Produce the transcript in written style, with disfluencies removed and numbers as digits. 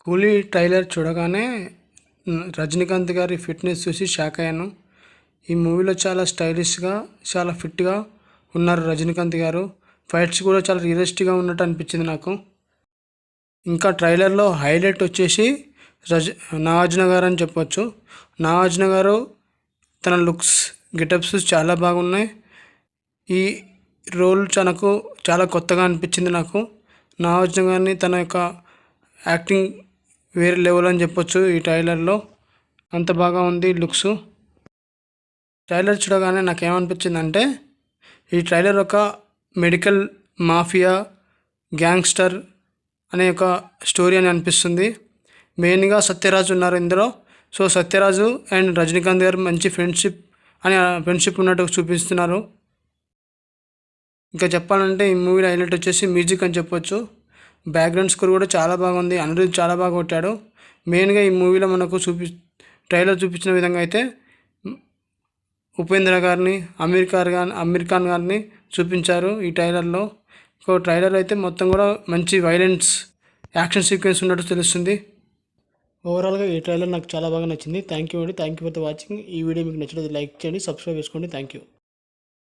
కూలీ ట్రైలర్ చూడగానే రజనీకాంత్ గారి ఫిట్నెస్ చూసి షాక్ అయ్యాను. ఈ మూవీలో చాలా స్టైలిష్గా, చాలా ఫిట్గా ఉన్నారు రజనీకాంత్ గారు. ఫైట్స్ కూడా చాలా రియలిస్టిక్గా ఉన్నట్టు అనిపించింది నాకు. ఇంకా ట్రైలర్లో హైలైట్ వచ్చేసి నాగార్జున గారు అని చెప్పొచ్చు. నాగార్జున గారు తన లుక్స్, గెటప్స్ చాలా బాగున్నాయి. ఈ రోల్ తనకు చాలా కొత్తగా అనిపించింది నాకు. నాగార్జున గారిని తన యొక్క యాక్టింగ్ వేరే లెవెల్ అని చెప్పొచ్చు. ఈ ట్రైలర్లో అంత బాగా ఉంది లుక్స్. ట్రైలర్ చూడగానే నాకేమనిపించిందంటే, ఈ ట్రైలర్ ఒక మెడికల్ మాఫియా గ్యాంగ్స్టర్ అనే ఒక స్టోరీ అని అనిపిస్తుంది. మెయిన్గా సత్యరాజ్ ఉన్నారు ఇందులో. సో సత్యరాజు అండ్ రజనీకాంత్ గారు మంచి ఫ్రెండ్షిప్ ఉన్నట్టు చూపిస్తున్నారు. ఇంకా చెప్పాలంటే ఈ మూవీలో హైలైట్ వచ్చేసి మ్యూజిక్ అని చెప్పొచ్చు. బ్యాక్గ్రౌండ్ స్కోర్ కూడా చాలా బాగుంది. అనిరుద్ చాలా బాగా కొట్టాడు. మెయిన్గా ఈ మూవీలో మనకు ట్రైలర్ చూపించిన విధంగా అయితే ఉపేంద్ర గారిని, అమీర్ ఖాన్ గారిని చూపించారు ఈ ట్రైలర్లో. సో ట్రైలర్ అయితే మొత్తం కూడా మంచి వైలెన్స్, యాక్షన్ సీక్వెన్స్ ఉన్నట్టు తెలుస్తుంది. ఓవరాల్గా ఈ ట్రైలర్ నాకు చాలా బాగా నచ్చింది. Thank you for the watching. ఈ వీడియో మీకు నచ్చినట్లయితే లైక్ చేయండి, సబ్స్క్రైబ్ చేసుకోండి. Thank you.